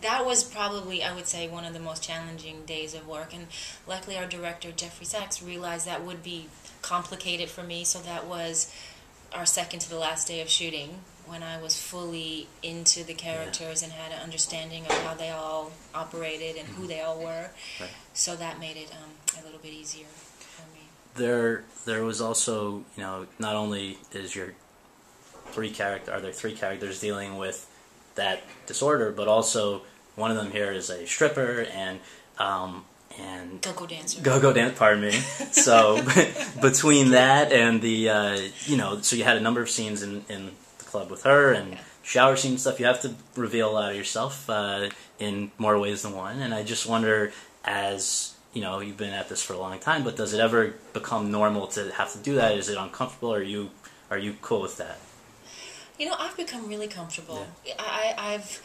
that was probably, I would say, one of the most challenging days of work. And luckily our director, Jeffrey Sachs, realized that would be complicated for me, so that was our second to the last day of shooting, when I was fully into the characters and had an understanding of how they all operated and who they all were. Right. So that made it a little bit easier for me. There was also, not only is your are there three characters dealing with that disorder, but also one of them here is a stripper and Go-go dancer. Go-go dance, pardon me. So between that and the, so you had a number of scenes in the club with her and shower scene stuff. You have to reveal a lot of yourself in more ways than one. And I just wonder, as you've been at this for a long time, but does it ever become normal to have to do that? Is it uncomfortable? Or are you cool with that? I've become really comfortable. Yeah. I've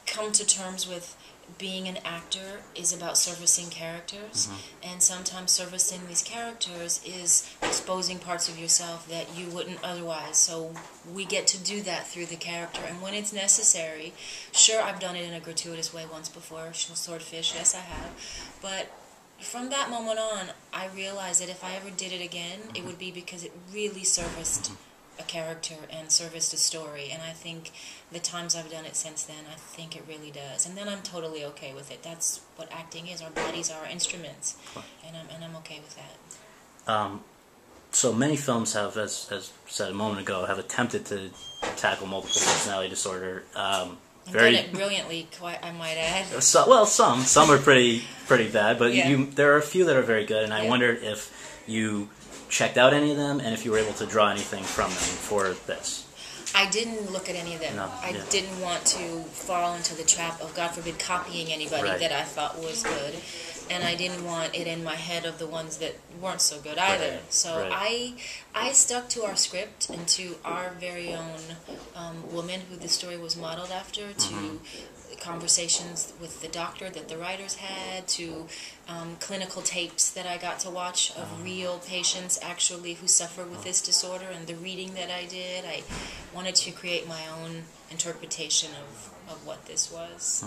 come to terms with being an actor is about servicing characters, and sometimes servicing these characters is exposing parts of yourself that you wouldn't otherwise. So we get to do that through the character, and when it's necessary, sure, I've done it in a gratuitous way once before, swordfish, yes I have, but from that moment on, I realized that if I ever did it again, it would be because it really serviced a character and serviced a story, and I think the times I've done it since then, I think it really does, and then I'm totally okay with it. That's what acting is. Our bodies are our instruments, and I'm okay with that. So many films have, as said a moment ago, have attempted to tackle multiple personality disorder. Done it brilliantly, I might add. Some are pretty bad, but there are a few that are very good, and I wondered if you checked out any of them, and if you were able to draw anything from them for this. I didn't look at any of them. No, I didn't want to fall into the trap of, God forbid, copying anybody that I thought was good, and I didn't want it in my head of the ones that weren't so good either. So I stuck to our script and to our very own woman who the story was modeled after, to conversations with the doctor that the writers had, to clinical tapes that I got to watch of real patients actually who suffer with this disorder, and the reading that I did. I wanted to create my own interpretation of what this was.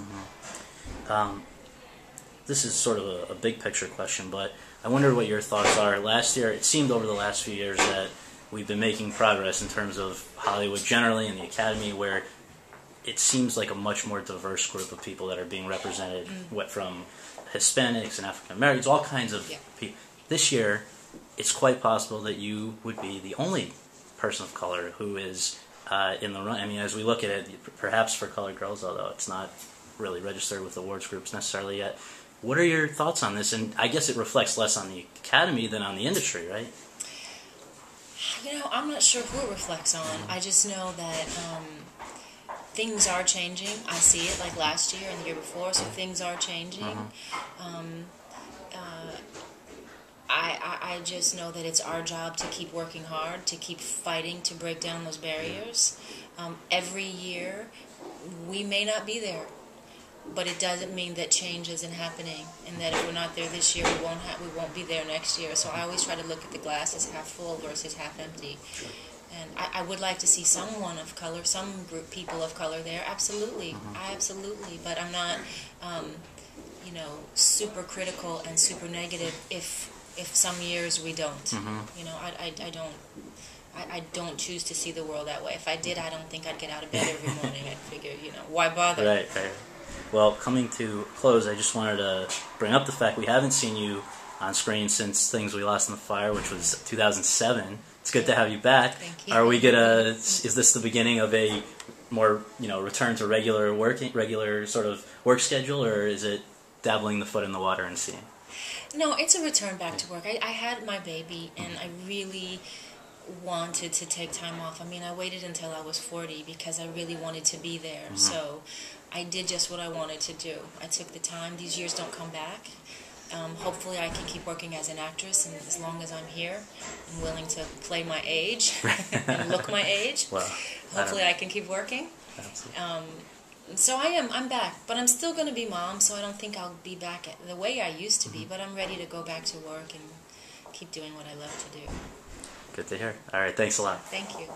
This is sort of a big picture question, but I wonder what your thoughts are. Last year, it seemed over the last few years that we've been making progress in terms of Hollywood generally and the Academy, where it seems like a much more diverse group of people that are being represented, from Hispanics and African Americans, all kinds of people. This year, it's quite possible that you would be the only person of color who is in the run. I mean, as we look at it, perhaps for Colored Girls, although it's not really registered with awards groups necessarily yet. What are your thoughts on this? And I guess it reflects less on the Academy than on the industry, right? I'm not sure who it reflects on. I just know that things are changing. I see it like last year and the year before, so things are changing. I just know that it's our job to keep working hard, to keep fighting to break down those barriers. Every year, we may not be there, but it doesn't mean that change isn't happening, and that if we're not there this year, we won't be there next year. So I always try to look at the glass as half full versus half empty. And I would like to see someone of color, some people of color there, absolutely, absolutely. But I'm not, super critical and super negative if some years we don't. I don't choose to see the world that way. If I did, I don't think I'd get out of bed every morning. I'd figure, why bother? Right. Well, coming to close, I just wanted to bring up the fact we haven't seen you on screen since Things We Lost in the Fire, which was 2007. It's good to have you back. Thank you. Are we is this the beginning of a more, return to regular sort of work schedule, or is it dabbling the foot in the water and seeing? No, it's a return back to work. I had my baby, and I really wanted to take time off. I mean, I waited until I was 40 because I really wanted to be there. So I did just what I wanted to do. I took the time. These years don't come back. Hopefully I can keep working as an actress, and as long as I'm here and willing to play my age and look my age, hopefully I can keep working. So I'm back, but I'm still going to be mom, so I don't think I'll be back the way I used to be, but I'm ready to go back to work and keep doing what I love to do. Good to hear. All right, thanks a lot. Thank you.